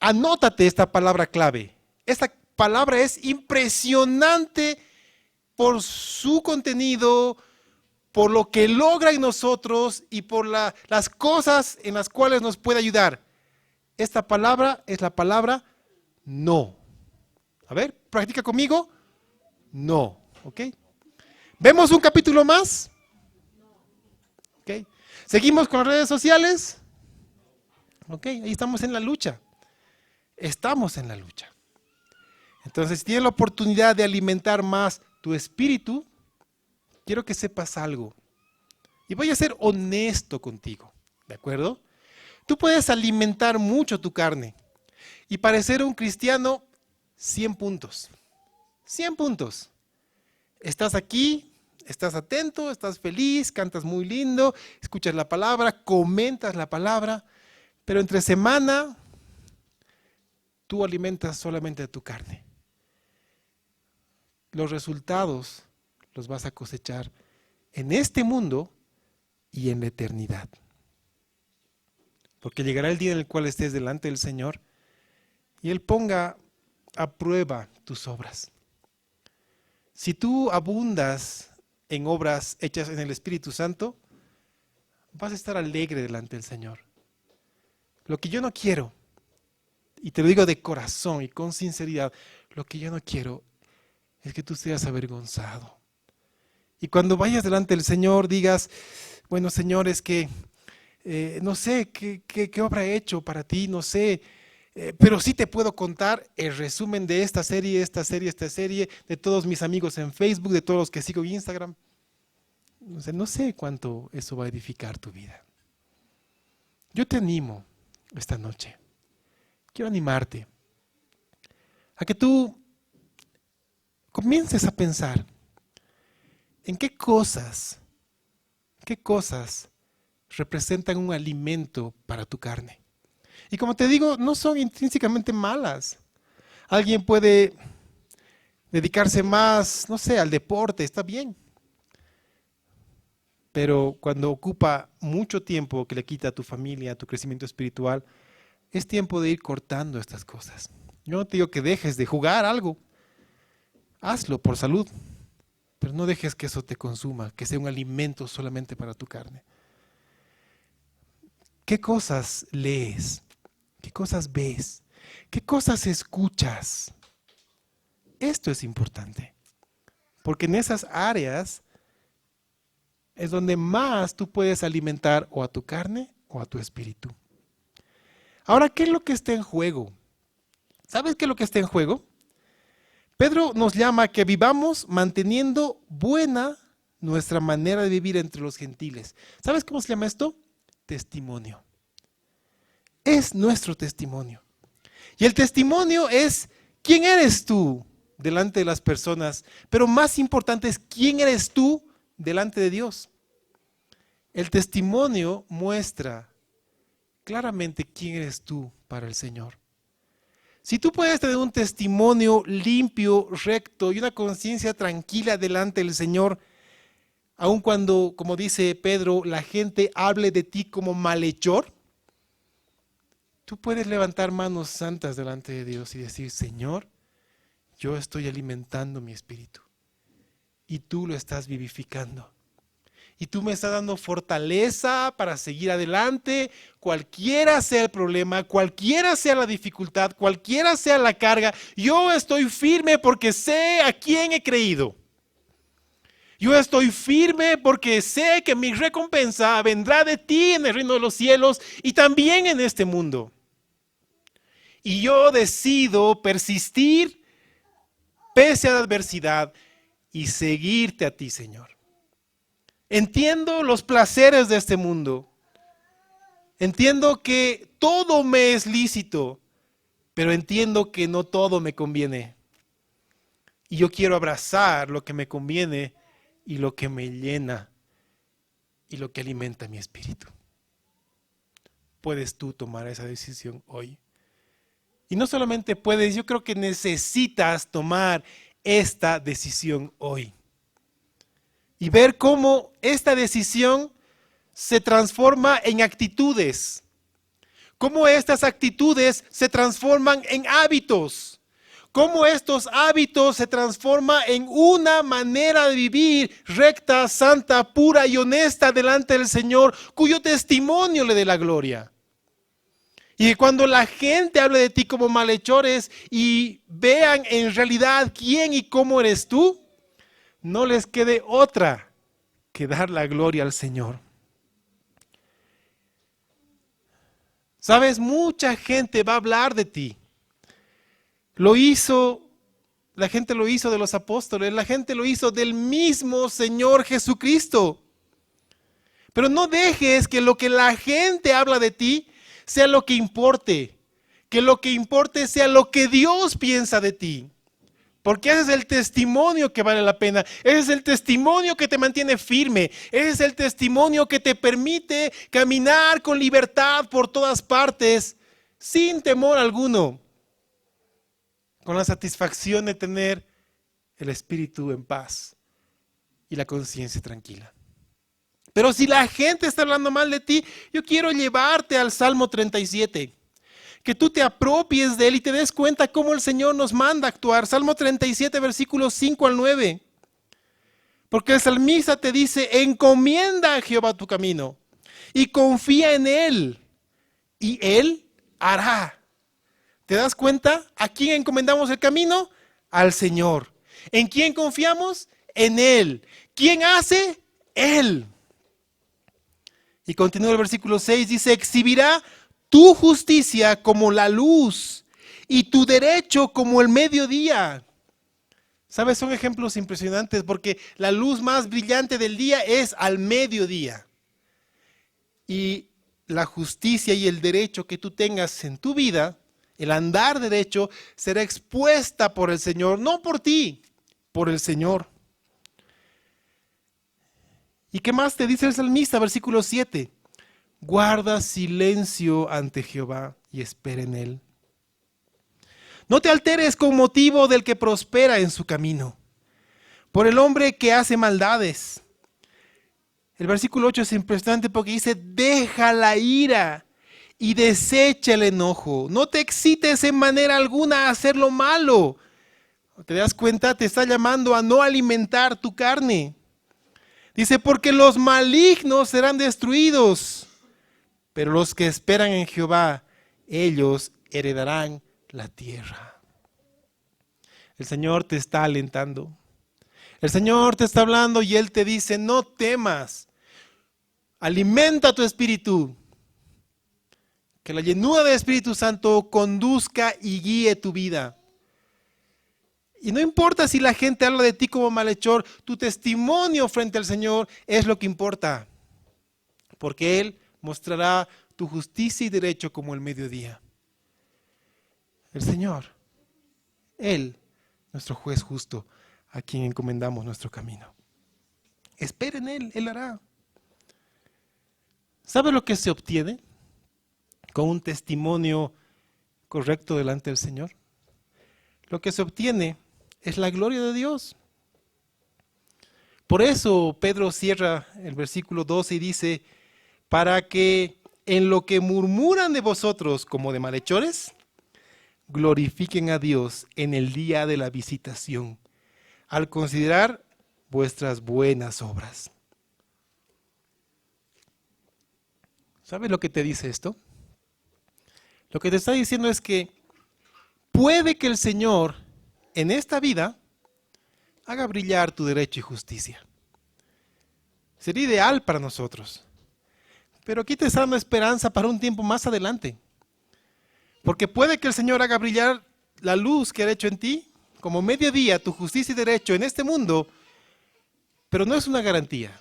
Anótate esta palabra clave. Esta palabra es impresionante por su contenido, por lo que logra en nosotros y por las cosas en las cuales nos puede ayudar. Esta palabra es la palabra no. A ver, practica conmigo. No, ¿ok? ¿Vemos un capítulo más? ¿Ok? ¿Seguimos con las redes sociales? Ok, ahí estamos en la lucha. Estamos en la lucha. Entonces, si tienes la oportunidad de alimentar más tu espíritu, quiero que sepas algo. Y voy a ser honesto contigo, ¿de acuerdo? Tú puedes alimentar mucho tu carne y parecer un cristiano 100 puntos. 100 puntos. Estás aquí, estás atento, estás feliz, cantas muy lindo, escuchas la palabra, comentas la palabra, pero entre semana tú alimentas solamente tu carne. Los resultados los vas a cosechar en este mundo y en la eternidad. Porque llegará el día en el cual estés delante del Señor y Él ponga a prueba tus obras. Si tú abundas en obras hechas en el Espíritu Santo, vas a estar alegre delante del Señor. Lo que yo no quiero, y te lo digo de corazón y con sinceridad, lo que yo no quiero es que tú seas avergonzado. Y cuando vayas delante del Señor digas, bueno, Señor, es que no sé qué obra he hecho para ti, no sé, pero sí te puedo contar el resumen de esta serie, de todos mis amigos en Facebook, de todos los que sigo en Instagram. No sé cuánto eso va a edificar tu vida. Yo te animo esta noche. Quiero animarte a que tú comiences a pensar en qué cosas representan un alimento para tu carne. Y como te digo, no son intrínsecamente malas. Alguien puede dedicarse más, no sé, al deporte, está bien. Pero cuando ocupa mucho tiempo que le quita a tu familia, a tu crecimiento espiritual, es tiempo de ir cortando estas cosas. Yo no te digo que dejes de jugar algo. Hazlo por salud, pero no dejes que eso te consuma, que sea un alimento solamente para tu carne. ¿Qué cosas lees? ¿Qué cosas ves? ¿Qué cosas escuchas? Esto es importante, porque en esas áreas es donde más tú puedes alimentar o a tu carne o a tu espíritu. Ahora, ¿qué es lo que está en juego? ¿Sabes qué es lo que está en juego? Pedro nos llama a que vivamos manteniendo buena nuestra manera de vivir entre los gentiles. ¿Sabes cómo se llama esto? Testimonio. Es nuestro testimonio. Y el testimonio es quién eres tú delante de las personas, pero más importante es quién eres tú delante de Dios. El testimonio muestra claramente quién eres tú para el Señor. Si tú puedes tener un testimonio limpio, recto y una conciencia tranquila delante del Señor, aun cuando, como dice Pedro, la gente hable de ti como malhechor, tú puedes levantar manos santas delante de Dios y decir, Señor, yo estoy alimentando mi espíritu y tú lo estás vivificando. Y tú me estás dando fortaleza para seguir adelante, cualquiera sea el problema, cualquiera sea la dificultad, cualquiera sea la carga. Yo estoy firme porque sé a quién he creído. Yo estoy firme porque sé que mi recompensa vendrá de ti en el reino de los cielos y también en este mundo. Y yo decido persistir pese a la adversidad y seguirte a ti, Señor. Entiendo los placeres de este mundo. Entiendo que todo me es lícito, pero entiendo que no todo me conviene. Y yo quiero abrazar lo que me conviene y lo que me llena y lo que alimenta mi espíritu. Puedes tú tomar esa decisión hoy. Y no solamente puedes, yo creo que necesitas tomar esta decisión hoy. Y ver cómo esta decisión se transforma en actitudes. Cómo estas actitudes se transforman en hábitos. Cómo estos hábitos se transforman en una manera de vivir recta, santa, pura y honesta delante del Señor, cuyo testimonio le dé la gloria. Y cuando la gente hable de ti como malhechores y vean en realidad quién y cómo eres tú, no les quede otra que dar la gloria al Señor. Sabes, mucha gente va a hablar de ti. La gente lo hizo de los apóstoles, la gente lo hizo del mismo Señor Jesucristo. Pero no dejes que lo que la gente habla de ti sea lo que importe, que lo que importe sea lo que Dios piensa de ti. Porque ese es el testimonio que vale la pena, ese es el testimonio que te mantiene firme, ese es el testimonio que te permite caminar con libertad por todas partes, sin temor alguno, con la satisfacción de tener el espíritu en paz y la conciencia tranquila. Pero si la gente está hablando mal de ti, yo quiero llevarte al Salmo 37. Que tú te apropies de él y te des cuenta cómo el Señor nos manda a actuar. Salmo 37, versículos 5 al 9. Porque el salmista te dice, encomienda a Jehová tu camino y confía en él y él hará. ¿Te das cuenta? ¿A quién encomendamos el camino? Al Señor. ¿En quién confiamos? En él. ¿Quién hace? Él. Y continúa el versículo 6, dice, exhibirá tu justicia como la luz y tu derecho como el mediodía. ¿Sabes? Son ejemplos impresionantes porque la luz más brillante del día es al mediodía. Y la justicia y el derecho que tú tengas en tu vida, el andar derecho, será expuesta por el Señor, no por ti, por el Señor. ¿Y qué más te dice el salmista? Versículo 7. Guarda silencio ante Jehová y espera en él. No te alteres con motivo del que prospera en su camino, por el hombre que hace maldades. El versículo 8 es impresionante porque dice, deja la ira y desecha el enojo. No te excites en manera alguna a hacer lo malo. ¿Te das cuenta? Te está llamando a no alimentar tu carne. Dice, porque los malignos serán destruidos, pero los que esperan en Jehová, ellos heredarán la tierra. El Señor te está alentando. El Señor te está hablando y Él te dice, no temas. Alimenta tu espíritu. Que la llenura del Espíritu Santo conduzca y guíe tu vida. Y no importa si la gente habla de ti como malhechor, tu testimonio frente al Señor es lo que importa. Porque Él mostrará tu justicia y derecho como el mediodía. El Señor, Él, nuestro juez justo, a quien encomendamos nuestro camino. Espera en Él, Él hará. ¿Sabe lo que se obtiene con un testimonio correcto delante del Señor? Lo que se obtiene es la gloria de Dios. Por eso Pedro cierra el versículo 12 y dice, para que en lo que murmuran de vosotros como de malhechores, glorifiquen a Dios en el día de la visitación, al considerar vuestras buenas obras. ¿Sabes lo que te dice esto? Lo que te está diciendo es que puede que el Señor en esta vida haga brillar tu derecho y justicia. Sería ideal para nosotros. Pero aquí te está dando esperanza para un tiempo más adelante. Porque puede que el Señor haga brillar la luz que ha hecho en ti, como mediodía, tu justicia y derecho en este mundo, pero no es una garantía.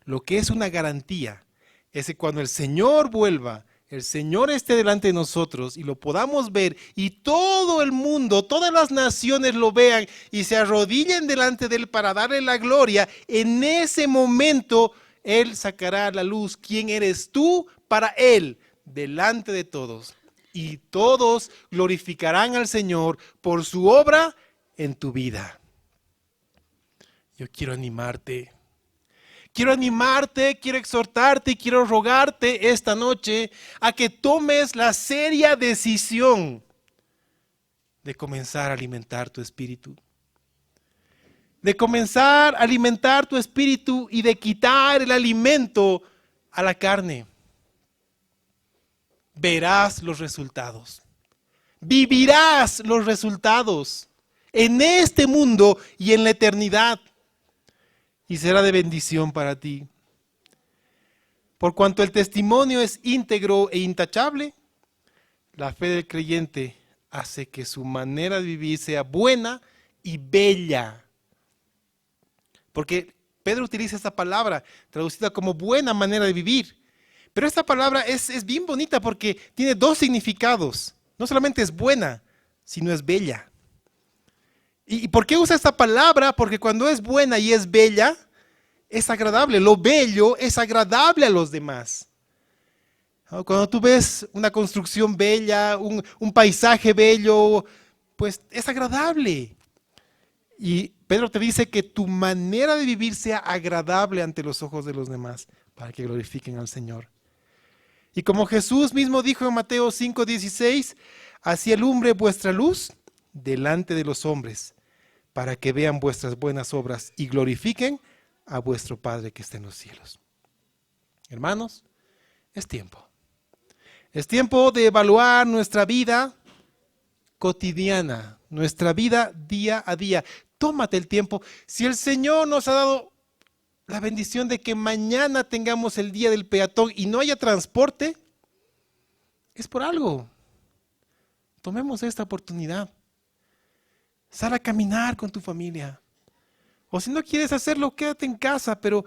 Lo que es una garantía es que cuando el Señor vuelva, el Señor esté delante de nosotros y lo podamos ver y todo el mundo, todas las naciones lo vean y se arrodillen delante de Él para darle la gloria, en ese momento Él sacará a la luz quién eres tú para Él delante de todos. Y todos glorificarán al Señor por su obra en tu vida. Yo quiero animarte. Quiero exhortarte y quiero rogarte esta noche a que tomes la seria decisión de comenzar a alimentar tu espíritu. De comenzar a alimentar tu espíritu y de quitar el alimento a la carne. Verás los resultados. Vivirás los resultados en este mundo y en la eternidad. Y será de bendición para ti. Por cuanto el testimonio es íntegro e intachable, la fe del creyente hace que su manera de vivir sea buena y bella. Porque Pedro utiliza esta palabra traducida como buena manera de vivir. Pero esta palabra es bien bonita porque tiene dos significados. No solamente es buena, sino es bella. ¿Y por qué usa esta palabra? Porque cuando es buena y es bella, es agradable. Lo bello es agradable a los demás. Cuando tú ves una construcción bella, un paisaje bello, pues es agradable. Y Pedro te dice que tu manera de vivir sea agradable ante los ojos de los demás, para que glorifiquen al Señor. Y como Jesús mismo dijo en Mateo 5:16, así alumbre vuestra luz delante de los hombres, para que vean vuestras buenas obras y glorifiquen a vuestro Padre que está en los cielos. Hermanos, es tiempo. Es tiempo de evaluar nuestra vida cotidiana, nuestra vida día a día. Tómate el tiempo. Si el Señor nos ha dado la bendición de que mañana tengamos el día del peatón y no haya transporte, es por algo. Tomemos esta oportunidad. Sal a caminar con tu familia. O si no quieres hacerlo, quédate en casa, pero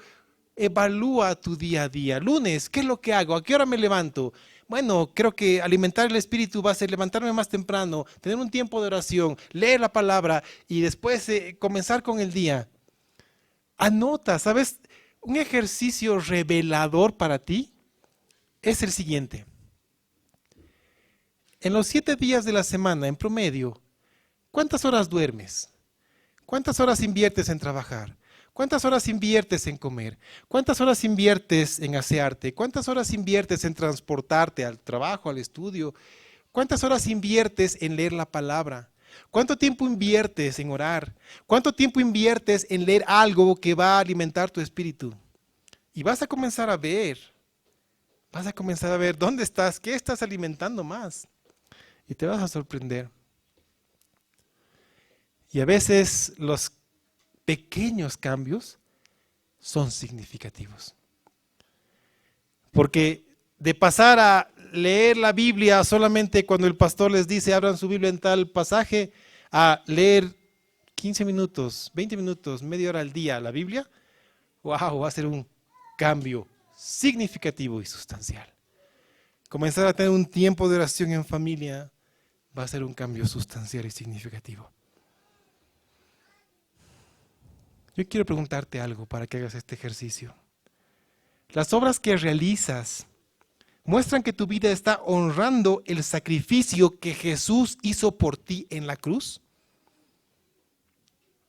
evalúa tu día a día. Lunes, ¿qué es lo que hago? ¿A qué hora me levanto? bueno, creo que alimentar el espíritu va a ser levantarme más temprano, tener un tiempo de oración, leer la palabra y después comenzar con el día. Anota, ¿sabes? Un ejercicio revelador para ti es el siguiente. En los 7 días de la semana, en promedio, ¿cuántas horas duermes? ¿Cuántas horas inviertes en trabajar? ¿Cuántas horas inviertes en comer? ¿Cuántas horas inviertes en asearte? ¿Cuántas horas inviertes en transportarte al trabajo, al estudio? ¿Cuántas horas inviertes en leer la palabra? ¿Cuánto tiempo inviertes en orar? ¿Cuánto tiempo inviertes en leer algo que va a alimentar tu espíritu? Y vas a comenzar a ver dónde estás, qué estás alimentando más. Y te vas a sorprender. Y a veces los pequeños cambios son significativos. Porque de pasar a leer la Biblia solamente cuando el pastor les dice abran su Biblia en tal pasaje, a leer 15 minutos, 20 minutos, media hora al día la Biblia, wow, va a ser un cambio significativo y sustancial. Comenzar a tener un tiempo de oración en familia va a ser un cambio sustancial y significativo. Yo quiero preguntarte algo para que hagas este ejercicio. Las obras que realizas muestran que tu vida está honrando el sacrificio que Jesús hizo por ti en la cruz.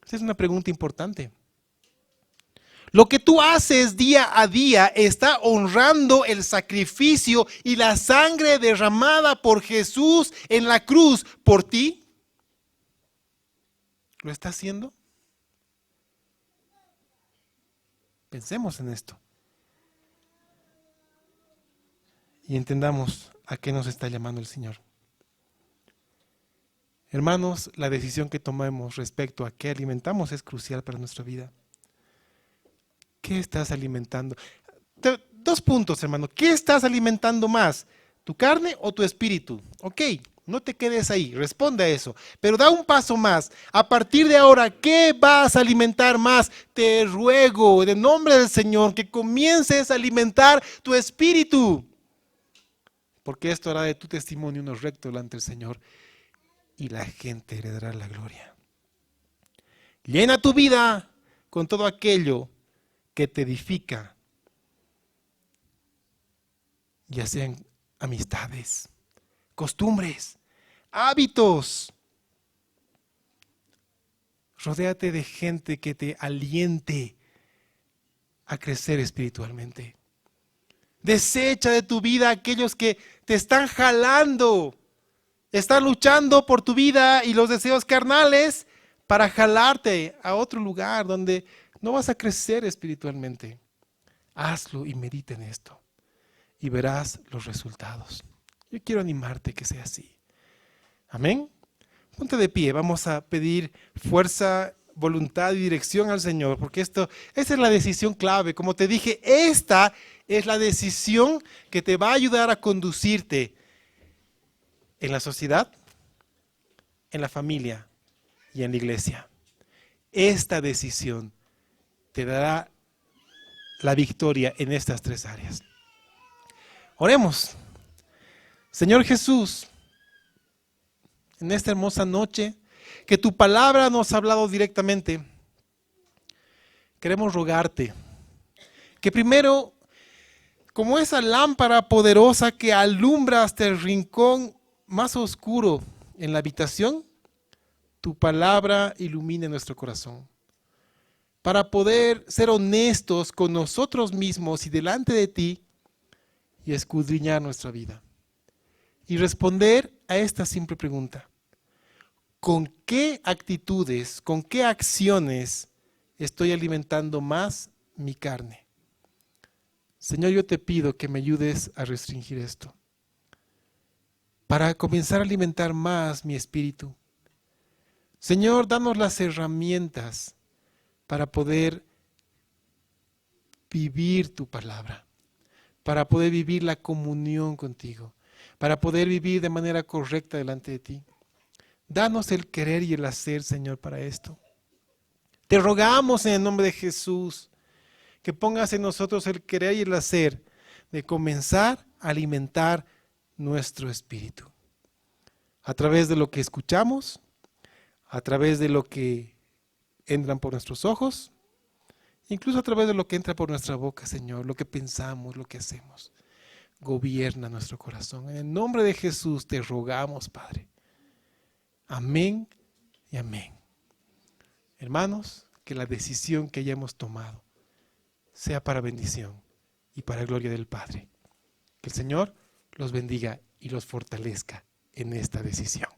Esa es una pregunta importante. Lo que tú haces día a día está honrando el sacrificio y la sangre derramada por Jesús en la cruz por ti. ¿Lo está haciendo? Pensemos en esto. Y entendamos a qué nos está llamando el Señor. Hermanos, la decisión que tomemos respecto a qué alimentamos es crucial para nuestra vida. ¿Qué estás alimentando? 2 puntos, hermano. ¿Qué estás alimentando más? ¿Tu carne o tu espíritu? Ok, no te quedes ahí, responde a eso. Pero da un paso más. A partir de ahora, ¿qué vas a alimentar más? Te ruego, en el nombre del Señor, que comiences a alimentar tu espíritu. Porque esto hará de tu testimonio uno recto delante del Señor y la gente heredará la gloria. Llena tu vida con todo aquello que te edifica, ya sean amistades, costumbres, hábitos. Rodéate de gente que te aliente a crecer espiritualmente. Desecha de tu vida aquellos que te están jalando, están luchando por tu vida y los deseos carnales para jalarte a otro lugar donde no vas a crecer espiritualmente. Hazlo y medita en esto y verás los resultados. Yo quiero animarte que sea así. Amén. Ponte de pie, vamos a pedir fuerza, voluntad y dirección al Señor, porque esa es la decisión clave. Como te dije, esta es la decisión que te va a ayudar a conducirte en la sociedad, en la familia y en la iglesia. Esta decisión te dará la victoria en estas 3 áreas. Oremos. Señor Jesús, en esta hermosa noche, que tu palabra nos ha hablado directamente, queremos rogarte que primero, como esa lámpara poderosa que alumbra hasta el rincón más oscuro en la habitación, tu palabra ilumine nuestro corazón, para poder ser honestos con nosotros mismos y delante de ti y escudriñar nuestra vida. Y responder a esta simple pregunta: ¿con qué actitudes, con qué acciones estoy alimentando más mi carne? Señor, yo te pido que me ayudes a restringir esto, para comenzar a alimentar más mi espíritu. Señor, danos las herramientas para poder vivir tu palabra, para poder vivir la comunión contigo, para poder vivir de manera correcta delante de ti. Danos el querer y el hacer, Señor, para esto. Te rogamos en el nombre de Jesús que pongas en nosotros el querer y el hacer de comenzar a alimentar nuestro espíritu. A través de lo que escuchamos, a través de lo que entran por nuestros ojos, incluso a través de lo que entra por nuestra boca, Señor, lo que pensamos, lo que hacemos. Gobierna nuestro corazón. En el nombre de Jesús te rogamos, Padre. Amén y amén. Hermanos, que la decisión que hayamos tomado sea para bendición y para gloria del Padre. Que el Señor los bendiga y los fortalezca en esta decisión.